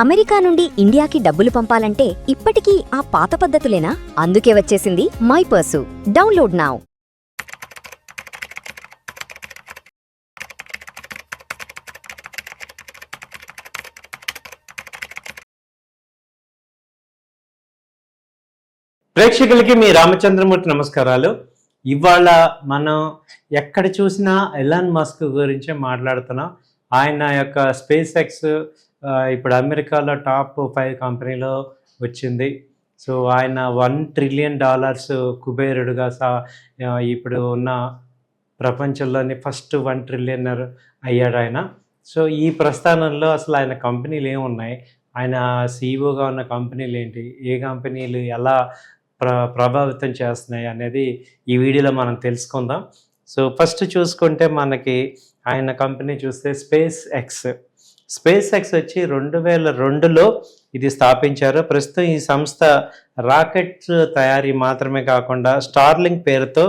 America నుండి ఇండియాకి డబ్బులు పంపాలంటే ఇప్పటికీ ఆ పాత పద్ధతులేనా? అందుకే వచ్చేసింది మైపర్సు. Download now. ప్రేక్షకులకి మీ రామచంద్రమూర్తి నమస్కారాలు. ఇవాళ మనం ఎక్కడ చూసినా ఎలాన్ మస్క్ గురించి మాట్లాడుతున్నాం. ఆయన యొక్క స్పేస్ ఎక్స్ ఇప్పుడు అమెరికాలో టాప్ 5 కంపెనీలో వచ్చింది. సో ఆయన $1 ట్రిలియన్ కుబేరుడుగా ఇప్పుడు ఉన్న ప్రపంచంలోని ఫస్ట్ 1 ట్రిలియనర్ అయ్యాడు ఆయన. సో ఈ ప్రస్థానంలో అసలు ఆయన కంపెనీలు ఏమున్నాయి, ఆయన సీఈఓగా ఉన్న కంపెనీలు ఏంటి, ఏ కంపెనీలు ఎలా ప్రభావితం చేస్తున్నాయి అనేది ఈ వీడియోలో మనం తెలుసుకుందాం. సో ఫస్ట్ చూసుకుంటే మనకి ఆయన కంపెనీ చూస్తే స్పేస్ ఎక్స్ వచ్చి 2002లో ఇది స్థాపించారు. ప్రస్తుతం ఈ సంస్థ రాకెట్స్ తయారీ మాత్రమే కాకుండా స్టార్లింక్ పేరుతో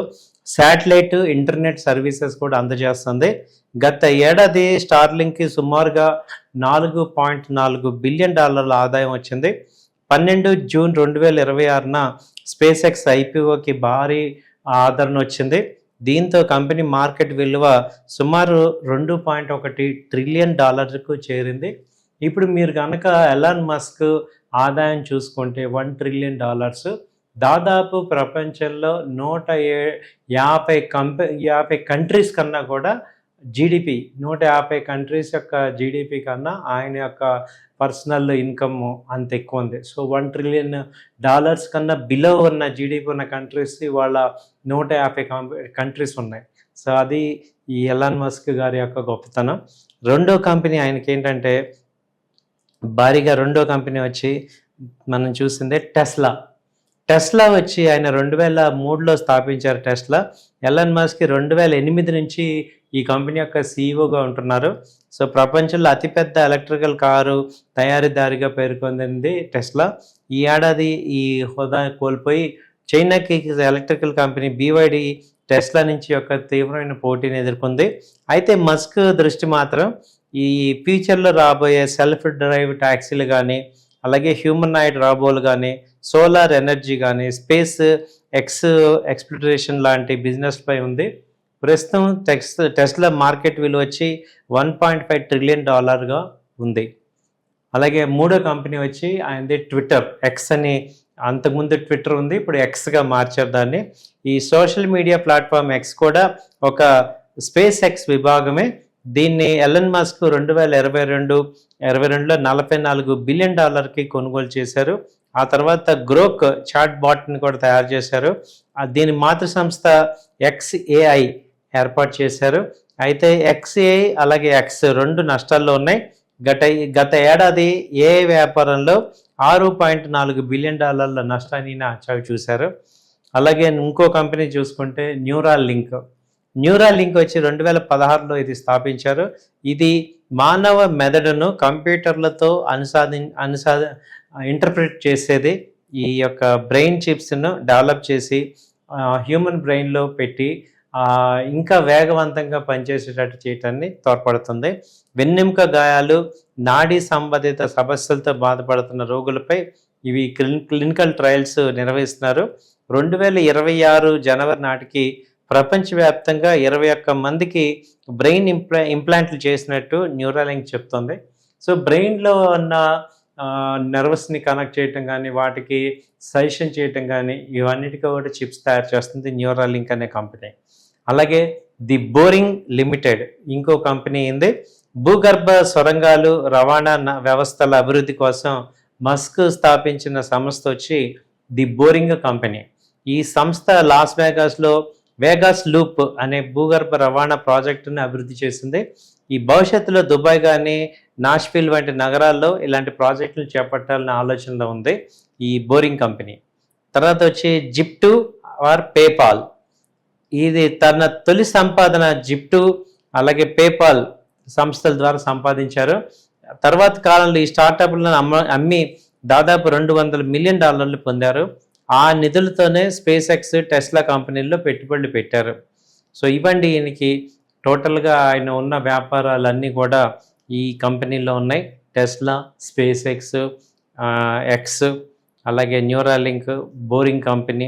శాటిలైట్ ఇంటర్నెట్ సర్వీసెస్ కూడా అందజేస్తుంది. గత ఏడాది స్టార్లింక్కి సుమారుగా $4.4 బిలియన్ ఆదాయం వచ్చింది. 12 జూన్ 2026న స్పేస్ ఎక్స్ ఐపీఓకి భారీ ఆదరణ వచ్చింది. దీంతో కంపెనీ మార్కెట్ విలువ సుమారు $2.1 ట్రిలియన్ చేరింది. ఇప్పుడు మీరు కనుక ఎలాన్ మస్క్ ఆదాయం చూసుకుంటే $1 ట్రిలియన్, దాదాపు ప్రపంచంలో 150 కంట్రీస్ కన్నా కూడా జీడిపి 150 కంట్రీస్ యొక్క జీడిపి కన్నా ఆయన యొక్క పర్సనల్ ఇన్కమ్ అంత ఎక్కువ ఉంది. సో $1 ట్రిలియన్ కన్నా బిలో ఉన్న జీడిపి ఉన్న కంట్రీస్ ఇవాళ 150 కంట్రీస్ ఉన్నాయి. సో అది ఈ ఎలాన్ మస్క్ గారి యొక్క గొప్పతనం. రెండో కంపెనీ ఆయనకి ఏంటంటే భారీగా రెండో కంపెనీ వచ్చి మనం చూసిందే టెస్లా వచ్చి ఆయన 2003లో స్థాపించారు. ఎలాన్ మస్క్ 2008 నుంచి ఈ కంపెనీ యొక్క సీఈఓగా ఉంటున్నారు. సో ప్రపంచంలో అతిపెద్ద ఎలక్ట్రికల్ కారు తయారీదారిగా పేర్కొంది టెస్లా. ఈ ఏడాది ఈ హోదా కోల్పోయి చైనాకి ఎలక్ట్రికల్ కంపెనీ BYD టెస్లా నుంచి యొక్క తీవ్రమైన పోటీని ఎదుర్కొంది. అయితే మస్క్ దృష్టి మాత్రం ఈ ఫ్యూచర్లో రాబోయే సెల్ఫ్ డ్రైవ్ ట్యాక్సీలు కానీ, అలాగే హ్యూమనాయిడ్ రాబోలు కానీ, సోలార్ ఎనర్జీ కానీ, స్పేస్ ఎక్స్ప్లోరేషన్ లాంటి బిజినెస్పై ఉంది. ప్రస్తుతం టెస్లా మార్కెట్ విలువ వచ్చి $1.5 ట్రిలియన్ ఉంది. అలాగే మూడో కంపెనీ వచ్చి ఆయనది ట్విట్టర్ ఎక్స్ అని. అంతకుముందు ట్విట్టర్ ఉంది, ఇప్పుడు ఎక్స్గా మార్చారు దాన్ని. ఈ సోషల్ మీడియా ప్లాట్ఫామ్ ఎక్స్ కూడా ఒక స్పేస్ ఎక్స్ విభాగమే. దీన్ని ఎలన్ మస్క్ 2022లో $44 బిలియన్ కొనుగోలు చేశారు. ఆ తర్వాత గ్రోక్ చాట్ బాట్ని కూడా తయారు చేశారు. దీని మాతృ సంస్థ XAI ఏర్పాటు చేశారు. అయితే XAI అలాగే ఎక్స్ రెండు నష్టాల్లో ఉన్నాయి. గత ఏడాది AI వ్యాపారంలో $6.4 బిలియన్ నష్టాన్ని చవి చూశారు. అలాగే ఇంకో కంపెనీ చూసుకుంటే న్యూరాల్ లింక్ వచ్చి 2016లో ఇది స్థాపించారు. ఇది మానవ మెదడును కంప్యూటర్లతో ఇంటర్ప్రిట్ చేసేది. ఈ యొక్క బ్రెయిన్ చిప్స్ను డెవలప్ చేసి హ్యూమన్ బ్రెయిన్లో పెట్టి ఇంకా వేగవంతంగా పనిచేసేటట్టు చేయటాన్ని తోడ్పడుతుంది. వెన్నెముక గాయాలు, నాడీ సంబంధిత సమస్యలతో బాధపడుతున్న రోగులపై ఇవి క్లినికల్ ట్రయల్స్ నిర్వహిస్తున్నారు. 2026 జనవరి నాటికి ప్రపంచవ్యాప్తంగా 21 మందికి బ్రెయిన్ ఇంప్లాంట్లు చేసినట్టు న్యూరాలింక్ చెప్తుంది. సో బ్రెయిన్లో ఉన్న నర్వస్ని కనెక్ట్ చేయటం కానీ, వాటికి సజెషన్ చేయటం కానీ, ఇవన్నిటికీ కూడా చిప్స్ తయారు చేస్తుంది న్యూరాలింక్ అనే కంపెనీ. అలాగే ది బోరింగ్ లిమిటెడ్ ఇంకో కంపెనీ ఉంది. భూగర్భ సొరంగాలు రవాణా వ్యవస్థల అభివృద్ధి కోసం మస్క్ స్థాపించిన సంస్థ వచ్చి ది బోరింగ్ కంపెనీ. ఈ సంస్థ లాస్ వేగాస్లో వేగాస్ లూప్ అనే భూగర్భ రవాణా ప్రాజెక్టుని అభివృద్ధి చేసింది. ఈ భవిష్యత్తులో దుబాయ్ కానీ, నాష్విల్ వంటి నగరాల్లో ఇలాంటి ప్రాజెక్టులు చేపట్టాలనే ఆలోచనలో ఉంది ఈ బోరింగ్ కంపెనీ. తర్వాత వచ్చి జిప్టు ఆర్ పేపాల్. ఇది తన తొలి సంపాదన జిప్టు అలాగే పేపాల్ సంస్థల ద్వారా సంపాదించారు. తర్వాత కాలంలో ఈ స్టార్టప్లను అమ్మి దాదాపు $200 మిలియన్ పొందారు. ఆ నిధులతోనే స్పేస్ ఎక్స్, టెస్లా కంపెనీల్లో పెట్టుబడులు పెట్టారు. సో ఇవ్వండి ఈయనకి టోటల్గా ఆయన ఉన్న వ్యాపారాలన్నీ కూడా ఈ కంపెనీలో ఉన్నాయి. టెస్లా, స్పేస్ ఎక్స్, ఎక్స్, అలాగే న్యూరాలింక్, బోరింగ్ కంపెనీ,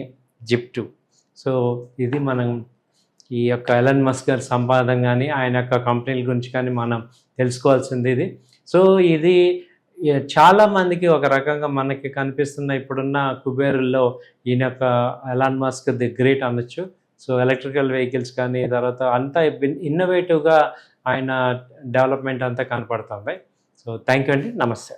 జిప్2. సో ఇది మనం ఈ యొక్క ఎలన్ మస్క్ గారి సంపాదన కానీ ఆయన యొక్క కంపెనీల గురించి కానీ మనం తెలుసుకోవాల్సింది ఇది. సో ఇది చాలా మందికి ఒక రకంగా మనకి కనిపిస్తున్న ఇప్పుడున్న కుబేరుల్లో ఈయన యొక్క ఎలాన్ మస్క్ ది గ్రేట్ అనొచ్చు. సో ఎలక్ట్రికల్ వెహికల్స్ కానీ తర్వాత అంతా ఇన్నోవేటివ్గా ఆయన డెవలప్మెంట్ అంతా కనపడుతుంది. సో థ్యాంక్ యూ అండి, నమస్తే.